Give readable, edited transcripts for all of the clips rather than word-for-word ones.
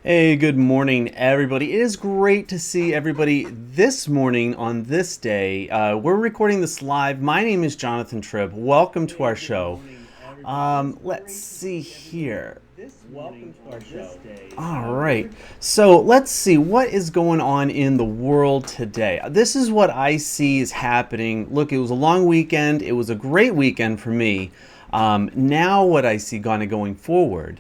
Hey, good morning, everybody. It is great to see everybody this morning on this day. We're recording this live. My name is Jonathan Tribb. Welcome to our show. Let's see here. Welcome to our show. All right. So let's see what is going on in the world today. This is what I see is happening. Look, it was a long weekend. It was a great weekend for me. Now, what I see going forward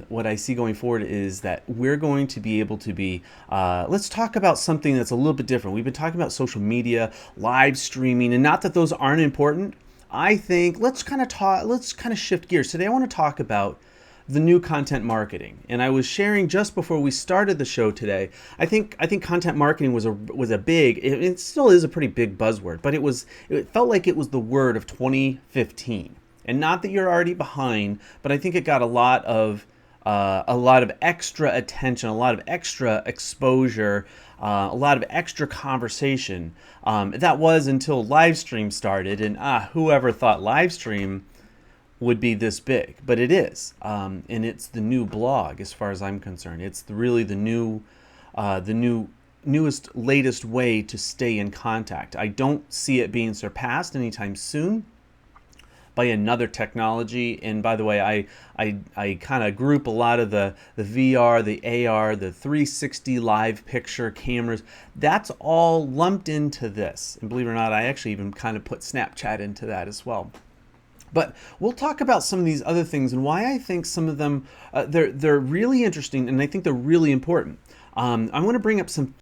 what I see going forward is that we're going to be able to be, let's talk about something that's a little bit different. We've been talking about social media, live streaming, and not that those aren't important. I think let's kind of shift gears. Today I want to talk about the new content marketing. And I was sharing just before we started the show today. I think content marketing was a big, it still is a pretty big buzzword, but it felt like it was the word of 2015. And not that you're already behind, but I think it got a lot of extra attention, a lot of extra exposure, a lot of extra conversation. That was until live stream started, and whoever thought live stream would be this big, but it is, and it's the new blog as far as I'm concerned. It's really the newest, latest way to stay in contact. I don't see it being surpassed anytime soon by another technology. And by the way, I kind of group a lot of the VR, the AR, the 360 live picture cameras. That's all lumped into this. And believe it or not, I actually even kind of put Snapchat into that as well. But we'll talk about some of these other things and why I think some of them, they're really interesting, and I think they're really important. I want to bring up some.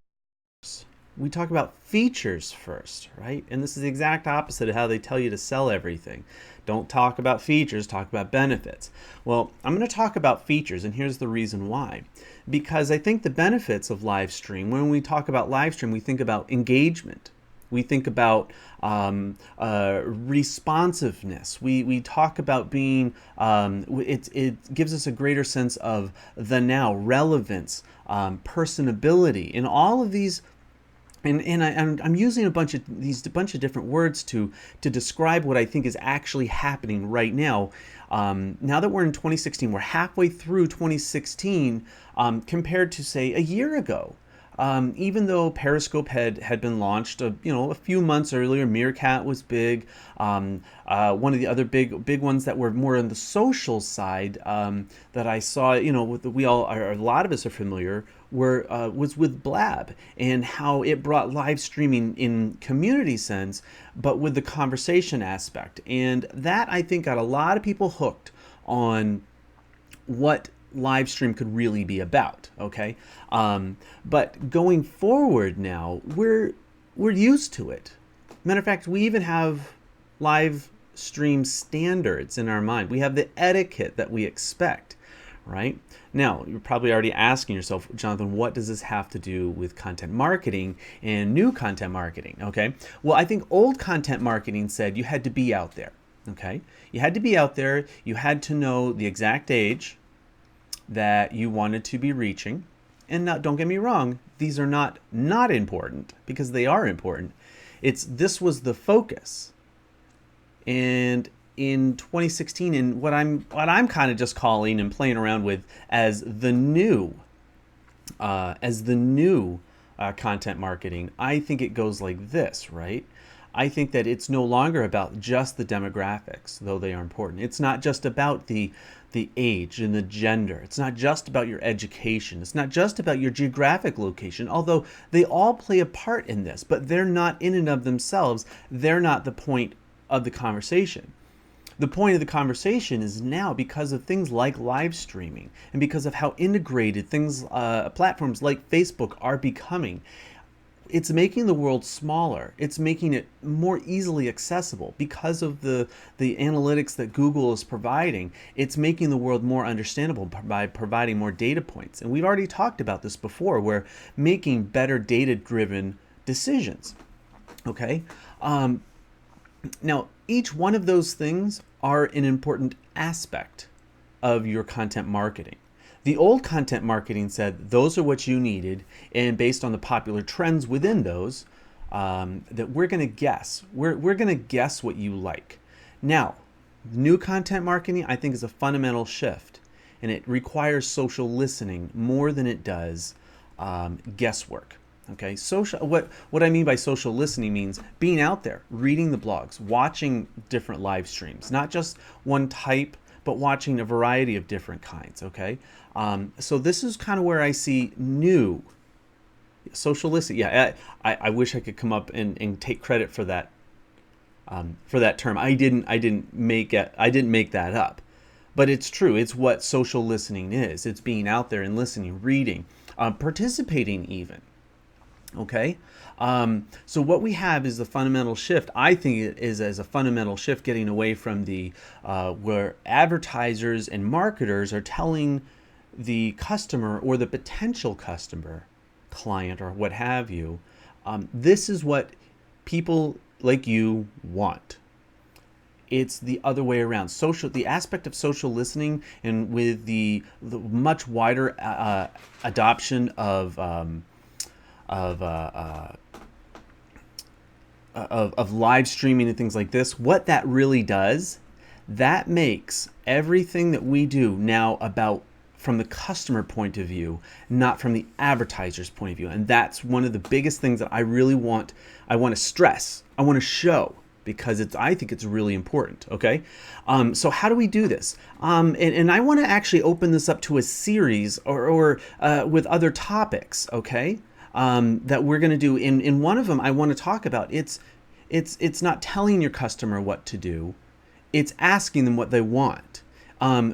We talk about features first, right? And this is the exact opposite of how they tell you to sell everything. Don't talk about features, talk about benefits. Well, I'm going to talk about features, and here's the reason why. Because I think the benefits of live stream, when we talk about live stream, we think about engagement. We think about responsiveness. We talk about being, it gives us a greater sense of the now, relevance, personability, and all of these. I'm using a bunch of different words to describe what I think is actually happening right now. Now that we're in 2016, we're halfway through 2016 compared to, say, a year ago. Even though Periscope had been launched, a few months earlier, Meerkat was big. One of the other big ones that were more on the social side that I saw, a lot of us are familiar, was with Blab, and how it brought live streaming in community sense, but with the conversation aspect, and that I think got a lot of people hooked on what live stream could really be about. Okay, but going forward now, we're used to it. Matter of fact, we even have live stream standards in our mind. We have the etiquette that we expect, right? Now, you're probably already asking yourself, Jonathan, what does this have to do with content marketing and new content marketing? Okay, well, I think old content marketing said you had to be out there. Okay, you had to be out there. You had to know the exact age that you wanted to be reaching. And not, don't get me wrong, these are not important, because they are important. This was the focus. And in 2016, and what I'm kind of just calling and playing around with as the new content marketing, I think it goes like this, right? I think that it's no longer about just the demographics, though they are important. It's not just about the age and the gender. It's not just about your education. It's not just about your geographic location, although they all play a part in this, but they're not in and of themselves. They're not the point of the conversation. The point of the conversation is now, because of things like live streaming and because of how integrated platforms like Facebook are becoming, it's making the world smaller. It's making it more easily accessible because of the analytics that Google is providing. It's making the world more understandable by providing more data points. And we've already talked about this before, where making better data-driven decisions. Okay? Now, each one of those things are an important aspect of your content marketing. The old content marketing said those are what you needed, and based on the popular trends within those, that we're going to guess. We're going to guess what you like. Now, new content marketing, I think, is a fundamental shift. and it requires social listening more than it does guesswork. Okay, what I mean by social listening means being out there, reading the blogs, watching different live streams, not just one type, but watching a variety of different kinds. Okay, so this is kind of where I see new social listening. Yeah, I wish I could come up and take credit for that term. I didn't make that up, but it's true. It's what social listening is. It's being out there and listening, reading, participating even. Okay, so what we have is the fundamental shift. I think it is as a fundamental shift, getting away from the where advertisers and marketers are telling the customer or the potential customer, client, or what have you, this is what people like you want. It's the other way around. The aspect of social listening, and with the much wider adoption of live streaming and things like this, what that really does, that makes everything that we do now about from the customer point of view, not from the advertiser's point of view. And that's one of the biggest things that I want to stress, I want to show, because I think it's really important. Okay, so how do we do this? And I want to actually open this up to a series or with other topics. Okay. That we're going to do. In one of them, I want to talk about it's not telling your customer what to do, it's asking them what they want.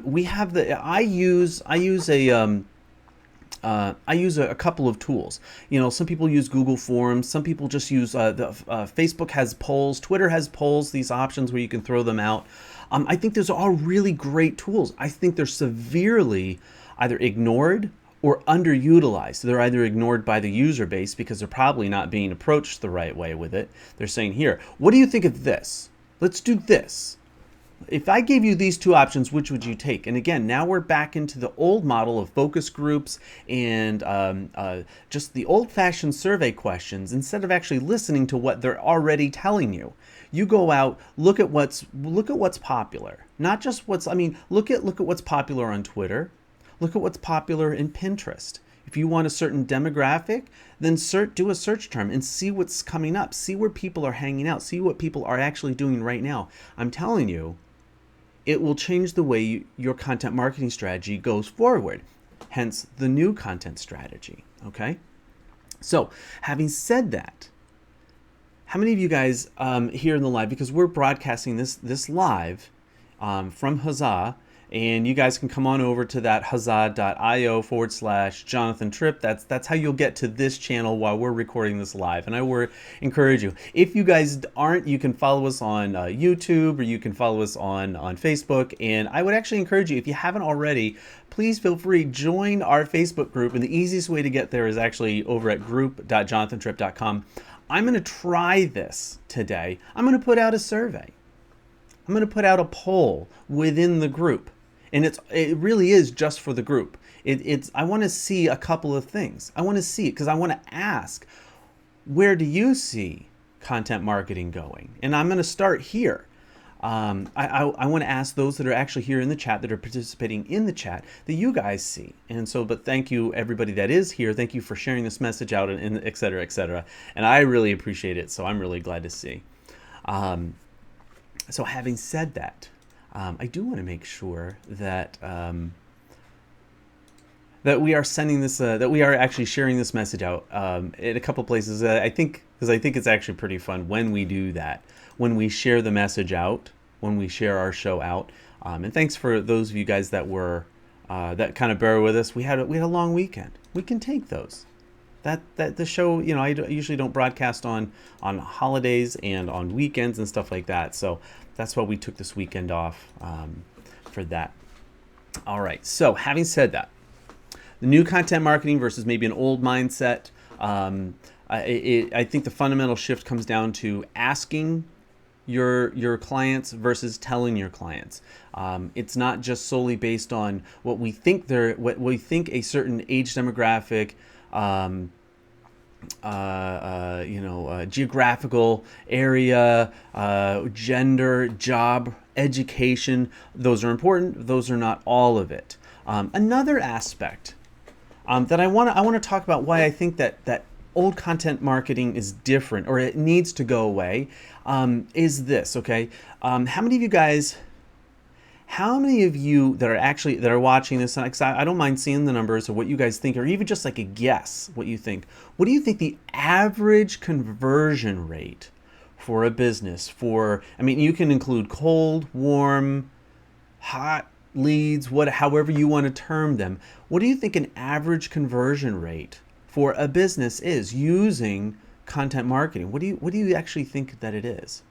We have I use a couple of tools. Some people use Google Forms. Some people just use Facebook has polls. Twitter has polls. These options where you can throw them out. I think those are all really great tools. I think they're severely either ignored or underutilized. They're either ignored by the user base because they're probably not being approached the right way with it. They're saying, here, what do you think of this? Let's do this. If I gave you these two options, which would you take? And again, now we're back into the old model of focus groups and just the old-fashioned survey questions. Instead of actually listening to what they're already telling you, you go out, look at what's popular. Not just look at what's popular on Twitter. Look at what's popular in Pinterest. If you want a certain demographic, then do a search term and see what's coming up. See where people are hanging out. See what people are actually doing right now. I'm telling you, it will change the way your content marketing strategy goes forward. Hence the new content strategy. Okay? So, having said that, how many of you guys here in the live, because we're broadcasting this live from Huzzah, and you guys can come on over to that huzzah.io/Jonathan Tripp. That's how you'll get to this channel while we're recording this live. And I would encourage you, if you guys aren't, you can follow us on YouTube, or you can follow us on Facebook. And I would actually encourage you, if you haven't already, please feel free, join our Facebook group. And the easiest way to get there is actually over at group.jonathantripp.com. I'm going to try this today. I'm going to put out a survey. I'm going to put out a poll within the group. And it really is just for the group. I want to see a couple of things. I want to see it because I want to ask, where do you see content marketing going? And I'm going to start here. I want to ask those that are actually here in the chat, that are participating in the chat, that you guys see. And so, but thank you everybody that is here. Thank you for sharing this message out, and et cetera, et cetera. And I really appreciate it. So I'm really glad to see. So having said that, I do want to make sure that that we are sending this, that we are actually sharing this message out in a couple places. I think it's actually pretty fun when we do that, when we share the message out, when we share our show out. And thanks for those of you guys that were that kind of bear with us. We had a long weekend. We can take those. That the show, I usually don't broadcast on holidays and on weekends and stuff like that. So that's why we took this weekend off for that. All right. So having said that, the new content marketing versus maybe an old mindset. I think the fundamental shift comes down to asking your clients versus telling your clients. It's not just solely based on what we think a certain age demographic, geographical area, gender, job, education. Those are important. Those are not all of it. Another aspect that I want to talk about why I think that old content marketing is different or it needs to go away is this. Okay, how many of you that are watching this? And I don't mind seeing the numbers of what you guys think, or even just like a guess what you think. What do you think the average conversion rate for a business for? I mean, you can include cold, warm, hot leads, however you want to term them. What do you think an average conversion rate for a business is using content marketing? What do you actually think that it is?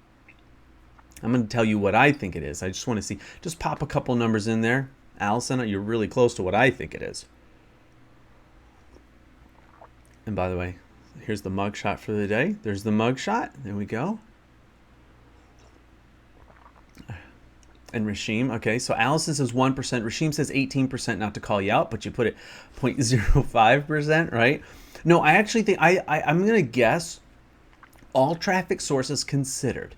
I'm going to tell you what I think it is. I just want to see. Just pop a couple numbers in there. Allison, you're really close to what I think it is. And by the way, here's the mug shot for the day. There's the mug shot. There we go. And Rashim, okay, so Allison says 1%. Rashim says 18%, not to call you out, but you put it 0.05%, right? No, I actually think, I'm going to guess all traffic sources considered.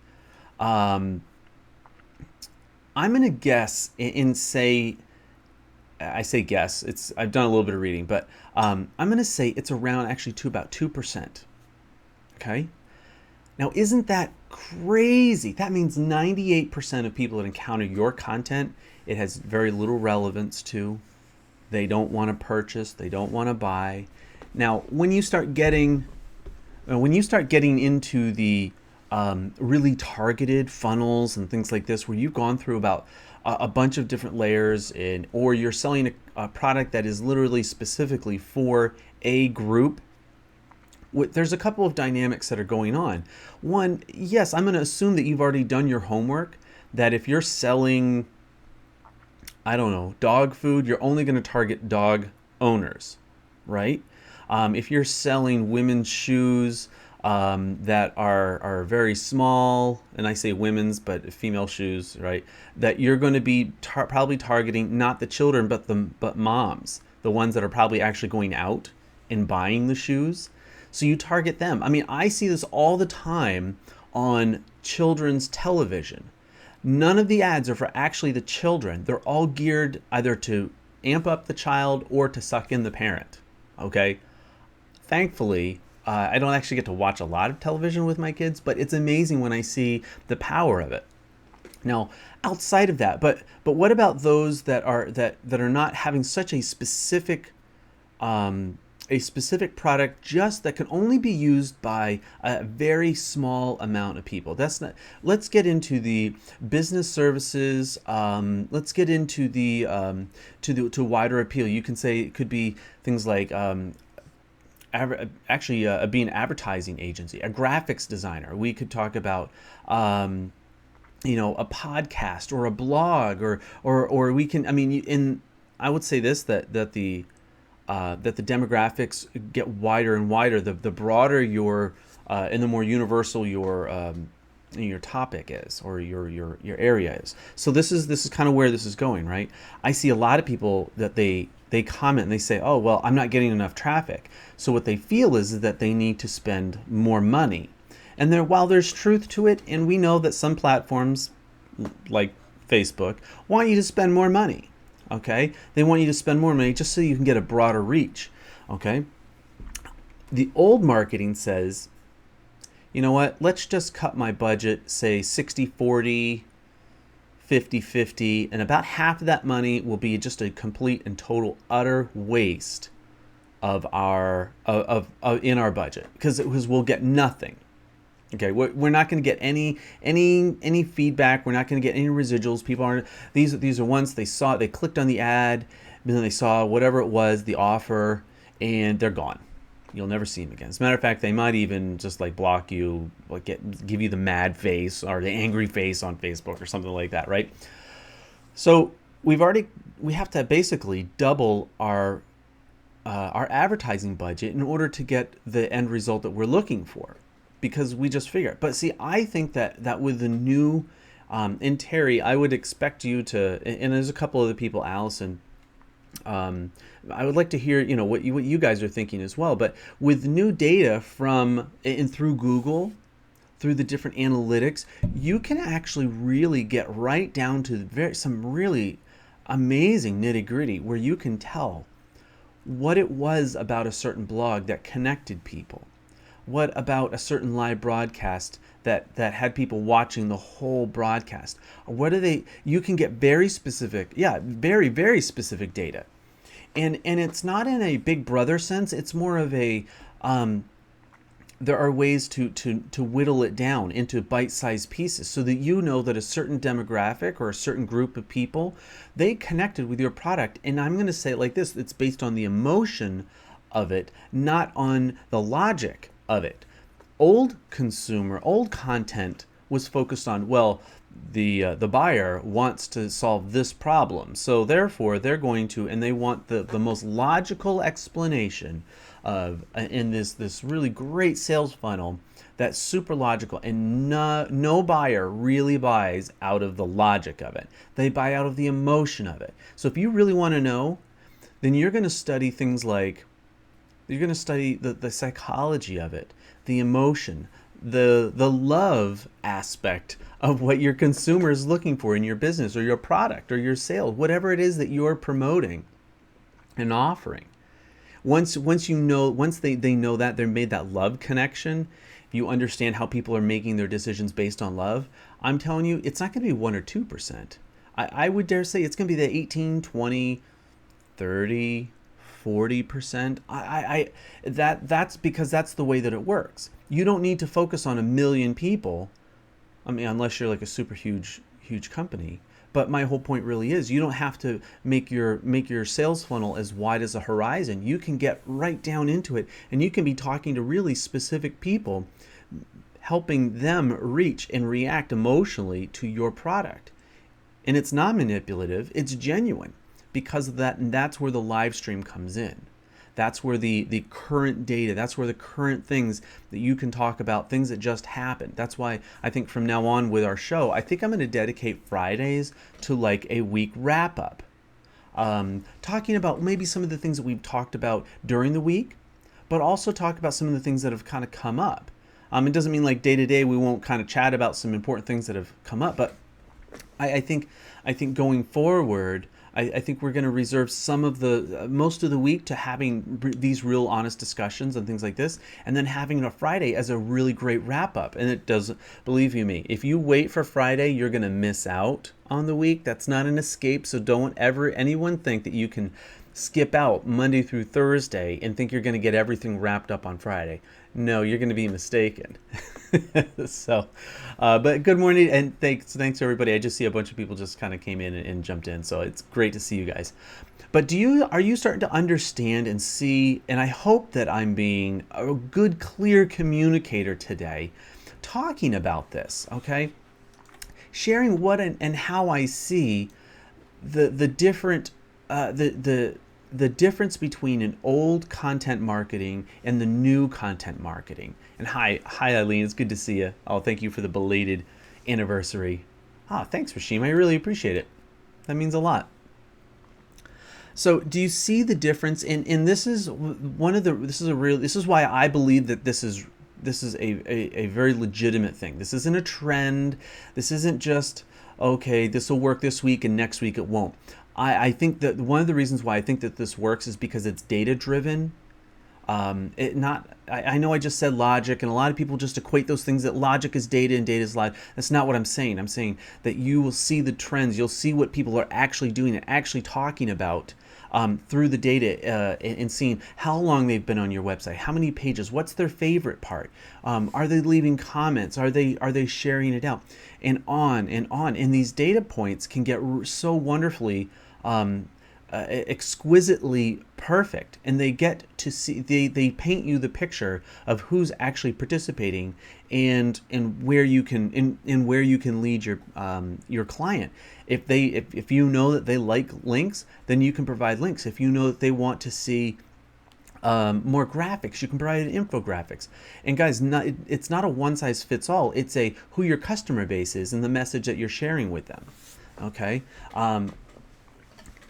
I'm going to guess and say, I say guess, I've done a little bit of reading, but I'm going to say it's around actually to about 2%. Okay. Now, isn't that crazy? That means 98% of people that encounter your content, it has very little relevance to. They don't want to purchase. They don't want to buy. Now, when you start getting into the really targeted funnels and things like this, where you've gone through about a bunch of different layers, or you're selling a product that is literally specifically for a group, there's a couple of dynamics that are going on. One, yes, I'm going to assume that you've already done your homework, that if you're selling, I don't know, dog food, you're only going to target dog owners, right? If you're selling women's shoes that are very small, and I say women's, but female shoes, right? That you're going to be probably targeting not the children, but moms, the ones that are probably actually going out and buying the shoes. So you target them. I mean, I see this all the time on children's television. None of the ads are for actually the children. They're all geared either to amp up the child or to suck in the parent. Okay? Thankfully, I don't actually get to watch a lot of television with my kids, but it's amazing when I see the power of it. Now, outside of that, but what about those that are not having such a specific product just that can only be used by a very small amount of people? That's not. Let's get into the business services. Let's get into the to wider appeal. You can say it could be things like being an advertising agency, a graphics designer. We could talk about a podcast or a blog, or we can. I mean, I would say this that the demographics get wider and wider, the broader your and the more universal your topic is, or your area is. So this is kind of where this is going, right? I see a lot of people that they comment and they say, oh, well, I'm not getting enough traffic. So what they feel is that they need to spend more money. And while there's truth to it, and we know that some platforms like Facebook want you to spend more money. Okay, they want you to spend more money just so you can get a broader reach. Okay, the old marketing says, you know what, let's just cut my budget, say 60-40, 50-50, and about half of that money will be just a complete and total utter waste of in our budget, because we'll get nothing. Okay, we're not going to get any feedback. We're not going to get any residuals. People aren't. These are ones they saw. They clicked on the ad, and then they saw whatever it was, the offer, and they're gone. You'll never see them again. As a matter of fact, they might even just like block you, like give you the mad face or the angry face on Facebook or something like that, right? So we have to basically double our advertising budget in order to get the end result that we're looking for, because we just figure it. But see, I think that with the new, and Terry, I would expect you to, and there's a couple other people, Allison, I would like to hear, what you guys are thinking as well. But with new data through Google, through the different analytics, you can actually really get right down to some really amazing nitty gritty where you can tell what it was about a certain blog that connected people. What about a certain live broadcast that had people watching the whole broadcast? What are they? You can get very specific, yeah, very, very specific data. And it's not in a big brother sense, it's more of a, there are ways to whittle it down into bite-sized pieces so that you know that a certain demographic or a certain group of people, they connected with your product. And I'm going to say it like this, it's based on the emotion of it, not on the logic of it. Old content was focused on, well, the buyer wants to solve this problem, so therefore they're going to, and they want the most logical explanation of, in this really great sales funnel that's super logical, and no buyer really buys out of the logic of it. They buy out of the emotion of it. So if you really want to know, then you're going to study things like, you're going to study the psychology of it, the emotion, the love aspect of what your consumer is looking for in your business or your product or your sales, whatever it is that you're promoting and offering. Once you know, once they know that, they're made that love connection, you understand how people are making their decisions based on love, I'm telling you, it's not going to be 1 or 2%. I would dare say it's going to be the 18, 20, 30, 40%. That's because that's the way that it works. You don't need to focus on 1 million people. I mean, unless you're like a super huge company. But my whole point really is you don't have to make your sales funnel as wide as a horizon. You can get right down into it, and you can be talking to really specific people, helping them reach and react emotionally to your product. And it's not manipulative, it's genuine because of that, and that's where the live stream comes in. That's where the current data, that's where the current things that you can talk about, things that just happened. That's why I think from now on with our show, I think I'm going to dedicate Fridays to like a week wrap up. Talking about maybe some of the things that we've talked about during the week, but also talk about some of the things that have kind of come up. It doesn't mean like day to day we won't kind of chat about some important things that have come up, but I think going forward, I think we're going to reserve some of the most of the week to having these real honest discussions and things like this, and then having a Friday as a really great wrap up. And it does, believe you me, if you wait for Friday, you're going to miss out on the week. That's not an escape, so don't ever anyone think that you can skip out Monday through Thursday and think you're going to get everything wrapped up on Friday. No, you're going to be mistaken. So, but good morning and thanks everybody. I just see a bunch of people just kind of came in and jumped in, so it's great to see you guys. But are you starting to understand and see? And I hope that I'm being a good, clear communicator today, talking about this. Okay, sharing what and how I see the different the difference between an old content marketing and the new content marketing. And hi Eileen, it's good to see you. Oh, thank you for the belated anniversary. Thanks Rashim, I really appreciate it. That means a lot. So do you see the difference? And this is this is why I believe that this is a very legitimate thing. This isn't a trend. This isn't just, okay, this will work this week and next week it won't. I think that one of the reasons why I think that this works is because it's data driven. I know I just said logic, and a lot of people just equate those things, that logic is data and data is logic. That's not what I'm saying. I'm saying that you will see the trends. You'll see what people are actually doing and actually talking about through the data, and seeing how long they've been on your website, how many pages, what's their favorite part, are they leaving comments, are they sharing it out, and on and on. And these data points can get so wonderfully exquisitely perfect, and they get to see, they paint you the picture of who's actually participating and where you can where you can lead your client. If you know that they like links, then you can provide links. If you know that they want to see more graphics, you can provide infographics. And guys, it's not a one size fits all. It's a who your customer base is and the message that you're sharing with them. Okay.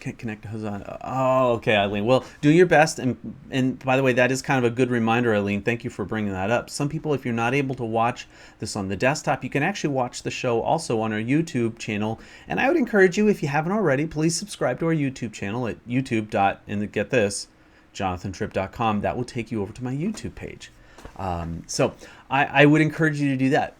Can't connect to Hosanna. Oh, okay, Eileen. Well, do your best. And by the way, that is kind of a good reminder, Eileen. Thank you for bringing that up. Some people, if you're not able to watch this on the desktop, you can actually watch the show also on our YouTube channel. And I would encourage you, if you haven't already, please subscribe to our YouTube channel at youtube. And get this, jonathantripp.com. That will take you over to my YouTube page. So I would encourage you to do that.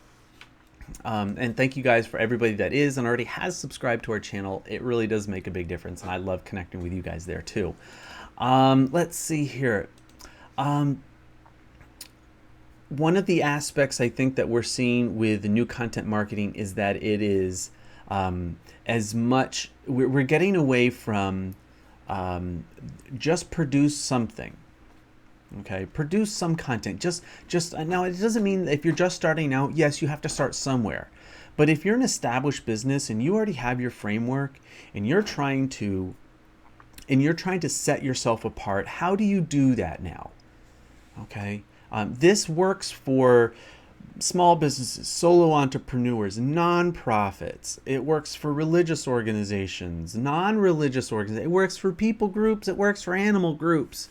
And thank you guys for everybody that is and already has subscribed to our channel. It really does make a big difference, and I love connecting with you guys there too. Let's see here. One of the aspects I think that we're seeing with the new content marketing is that it is as much, we're getting away from just produce something. Okay, produce some content. Just now, it doesn't mean that if you're just starting out, yes, you have to start somewhere. But if you're an established business and you already have your framework and you're trying to set yourself apart, how do you do that now? Okay, this works for small businesses, solo entrepreneurs, nonprofits. It works for religious organizations, non-religious organizations. It works for people groups. It works for animal groups.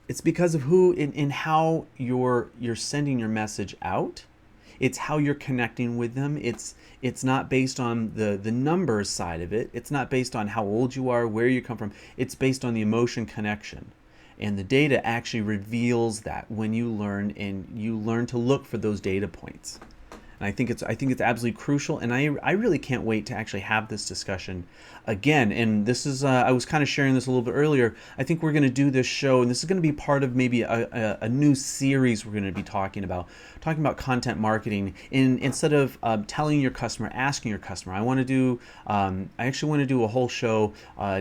It's because of who and how you're sending your message out. It's how you're connecting with them. It's not based on the numbers side of it. It's not based on how old you are, where you come from. It's based on the emotion connection. And the data actually reveals that when you learn to look for those data points. And I think it's absolutely crucial, and I really can't wait to actually have this discussion again. And this is I was kind of sharing this a little bit earlier. I think we're going to do this show, and this is going to be part of maybe a new series we're going to be talking about content marketing. Instead of telling your customer, asking your customer, I actually want to do a whole show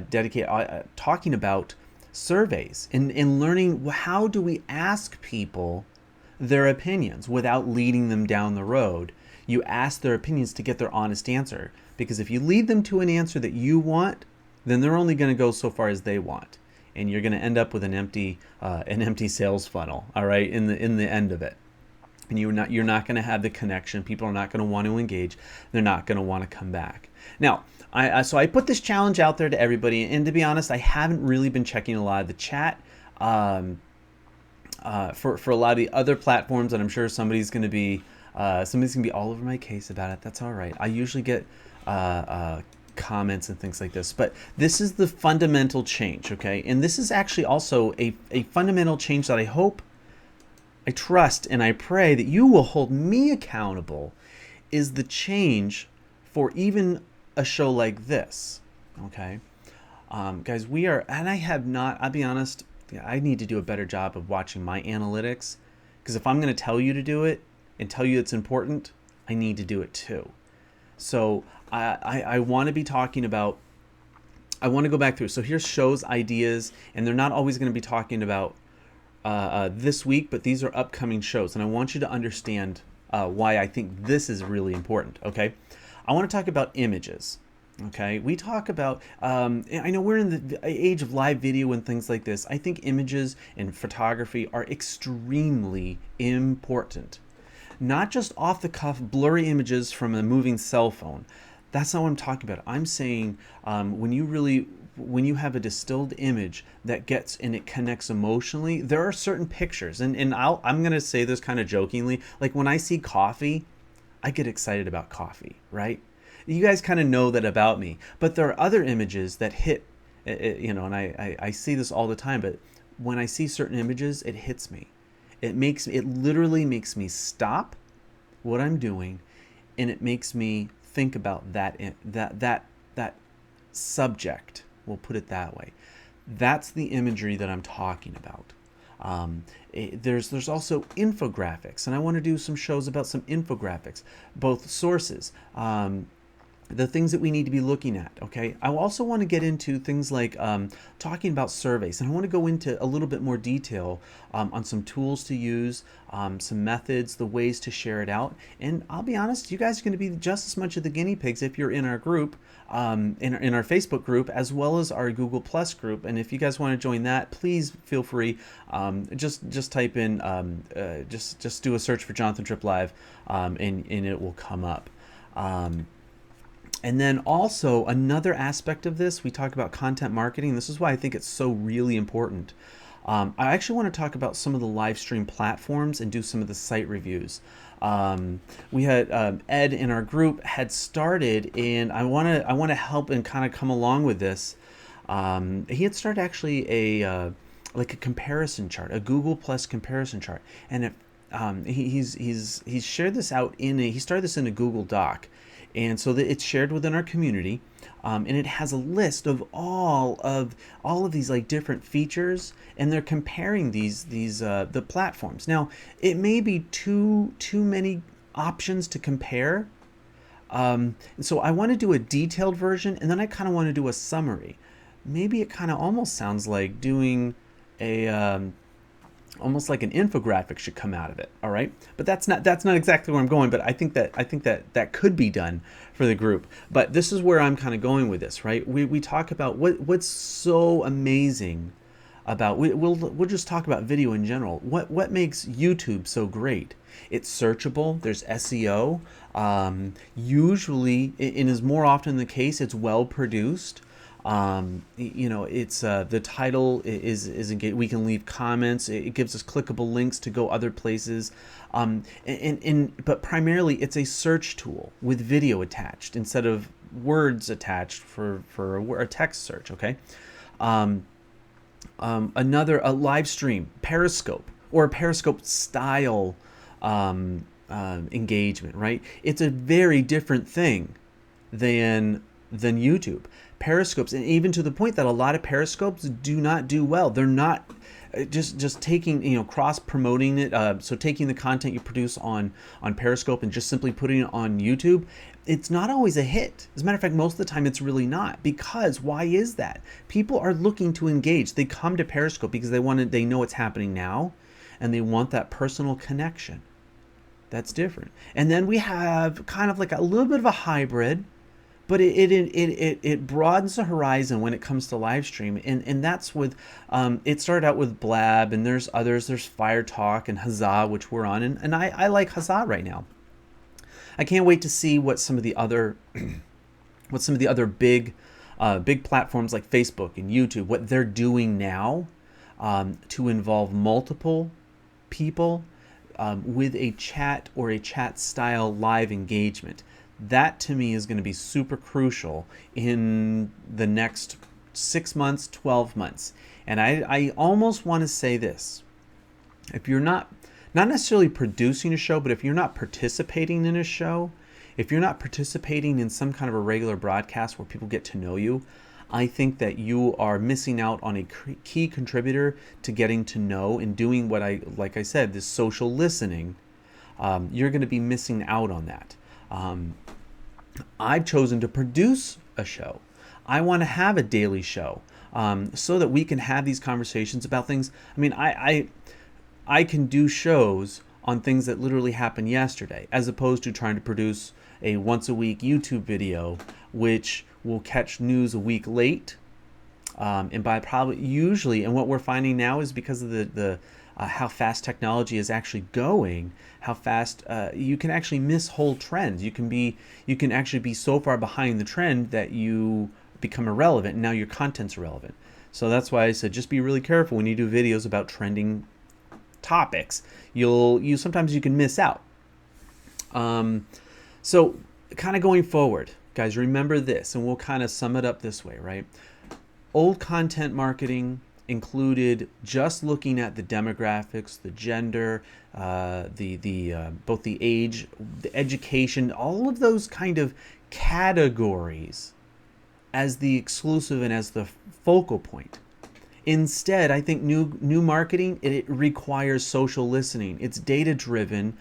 dedicated talking about surveys and learning how do we ask people their opinions without leading them down the road. You ask their opinions to get their honest answer, because if you lead them to an answer that you want, then they're only going to go so far as they want, and you're going to end up with an empty sales funnel. All right, in the end of it, and you're not going to have the connection. People are not going to want to engage. They're not going to want to come back. Now, so I put this challenge out there to everybody, and to be honest, I haven't really been checking a lot of the chat. For a lot of the other platforms, and I'm sure somebody's going to be all over my case about it. That's all right. I usually get comments and things like this, but this is the fundamental change, okay? And this is actually also a fundamental change that I hope, I trust, and I pray that you will hold me accountable, is the change for even a show like this, okay? Guys, I'll be honest, I need to do a better job of watching my analytics, because if I'm going to tell you to do it and tell you it's important, I need to do it too. So I want to be talking about, I want to go back through. So here's shows, ideas, and they're not always going to be talking about this week, but these are upcoming shows. And I want you to understand why I think this is really important, okay? I want to talk about images. Okay, we talk about, I know we're in the age of live video and things like this. I think images and photography are extremely important. Not just off the cuff, blurry images from a moving cell phone. That's not what I'm talking about. I'm saying when you have a distilled image that gets and it connects emotionally, there are certain pictures, and I'm going to say this kind of jokingly, like when I see coffee, I get excited about coffee, right? You guys kind of know that about me, but there are other images that hit, and I see this all the time, but when I see certain images, it hits me. It literally makes me stop what I'm doing, and it makes me think about that subject. We'll put it that way. That's the imagery that I'm talking about. There's also infographics, and I want to do some shows about some infographics, both sources, the things that we need to be looking at, okay? I also want to get into things like talking about surveys, and I want to go into a little bit more detail on some tools to use, some methods, the ways to share it out. And I'll be honest, you guys are going to be just as much of the guinea pigs if you're in our group, in our Facebook group, as well as our Google Plus group. And if you guys want to join that, please feel free. Just type in, just do a search for Jonathan Tripp Live, and it will come up. And then also another aspect of this, we talk about content marketing. This is why I think it's so really important. I actually want to talk about some of the live stream platforms and do some of the site reviews. We had Ed in our group had started, and I want to help and kind of come along with this. He had started actually a like a comparison chart, a Google Plus comparison chart, and he's shared this out he started this in a Google Doc, and so that it's shared within our community, and it has a list of all of these like different features, and they're comparing these the platforms. Now, it may be too many options to compare, and so I want to do a detailed version, and then I kind of want to do a summary. Maybe it kind of almost sounds like doing a almost like an infographic should come out of it. All right, but that's not exactly where I'm going. But I think that could be done for the group. But this is where I'm kind of going with this, right? We talk about what's so amazing about we'll just talk about video in general. What makes YouTube so great? It's searchable. There's SEO. Usually, and is more often the case, it's well produced. It's the title is engaged. We can leave comments. It gives us clickable links to go other places. But primarily it's a search tool with video attached instead of words attached for a text search. Okay. A live stream, Periscope, or a Periscope style engagement, right? It's a very different thing than YouTube. Periscopes, and even to the point that a lot of Periscopes do not do well. They're not just taking, cross promoting it. So taking the content you produce on Periscope and just simply putting it on YouTube, it's not always a hit. As a matter of fact, most of the time it's really not. Because why is that? People are looking to engage. They come to Periscope because they know it's happening now, and they want that personal connection. That's different. And then we have kind of like a little bit of a hybrid, but it broadens the horizon when it comes to live stream, and that's with it started out with Blab, and there's others. There's Fire Talk and Huzzah, which we're on, and I like Huzzah right now. I can't wait to see what some of the other big platforms like Facebook and YouTube, what they're doing now to involve multiple people with a chat or a chat style live engagement. That to me is going to be super crucial in the next 6 months, 12 months. And I almost want to say this. If you're not necessarily producing a show, but if you're not participating in a show, if you're not participating in some kind of a regular broadcast where people get to know you, I think that you are missing out on a key contributor to getting to know and doing like I said, this social listening. You're going to be missing out on that. I've chosen to produce a show. I want to have a daily show so that we can have these conversations about things. I mean, I can do shows on things that literally happened yesterday, as opposed to trying to produce a once a week YouTube video, which will catch news a week late. And by probably usually, and what we're finding now is because of the how fast technology is actually going, how fast you can actually miss whole trends. You can actually be so far behind the trend that you become irrelevant, and now your content's irrelevant. So that's why I said just be really careful when you do videos about trending topics. Sometimes you can miss out. So kind of going forward, guys, remember this, and we'll kind of sum it up this way, right? Old content marketing included just looking at the demographics, the gender, both the age, the education, all of those kind of categories as the exclusive and as the focal point. Instead, I think new marketing, it requires social listening. It's data driven.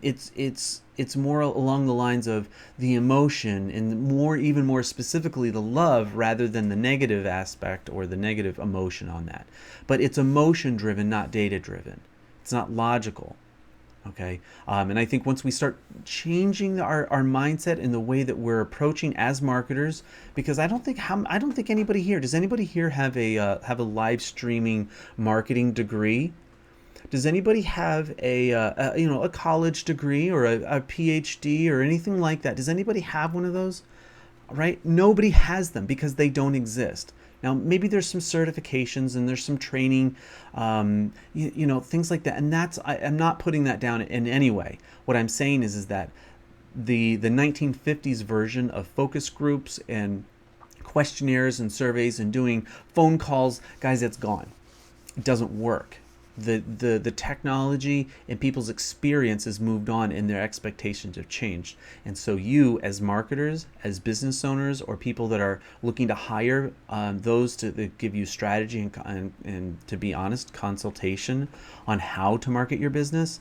It's more along the lines of the emotion, and even more specifically the love, rather than the negative aspect or the negative emotion on that. But it's emotion driven, not data driven. It's not logical. Okay, and I think once we start changing our mindset in the way that we're approaching as marketers, because I don't think anybody here, does anybody here have a live streaming marketing degree? Does anybody have a college degree or a PhD or anything like that? Does anybody have one of those? right? Nobody has them because they don't exist. Now, maybe there's some certifications and there's some training, things like that. And I'm not putting that down in any way. What I'm saying is that the 1950s version of focus groups and questionnaires and surveys and doing phone calls, guys, it's gone. It doesn't work. The technology and people's experience has moved on and their expectations have changed. And so you, as marketers, as business owners, or people that are looking to hire those to give you strategy and to be honest, consultation on how to market your business,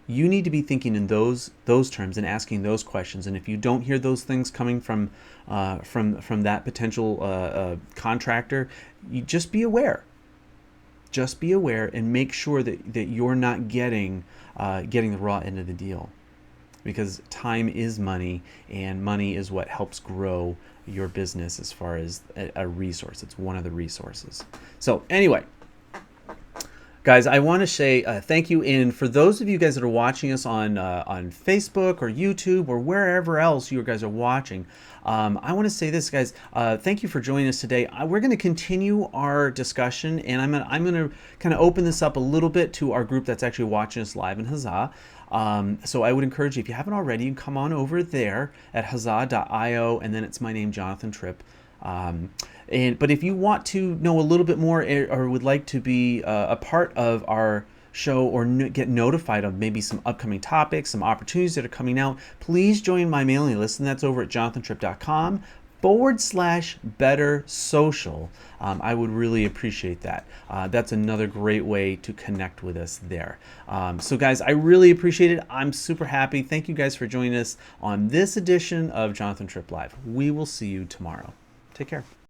you need to be thinking in those terms and asking those questions. And if you don't hear those things coming from that potential contractor, you just be aware. Just be aware and make sure that you're not getting the raw end of the deal, because time is money, and money is what helps grow your business as far as a resource. It's one of the resources. So anyway, guys, I want to say thank you. And for those of you guys that are watching us on Facebook or YouTube or wherever else you guys are watching, I want to say this, guys. Thank you for joining us today. We're going to continue our discussion, and I'm going to kind of open this up a little bit to our group that's actually watching us live in Huzzah. So I would encourage you, if you haven't already, you can come on over there at huzzah.io, and then it's my name, Jonathan Tripp. But if you want to know a little bit more or would like to be a part of our show or get notified of maybe some upcoming topics, some opportunities that are coming out, please join my mailing list, and that's over at jonathantripp.com/better social. I would really appreciate that. That's another great way to connect with us there. So guys, I really appreciate it. I'm super happy. Thank you guys for joining us on this edition of Jonathan Tripp Live. We will see you tomorrow. Take care.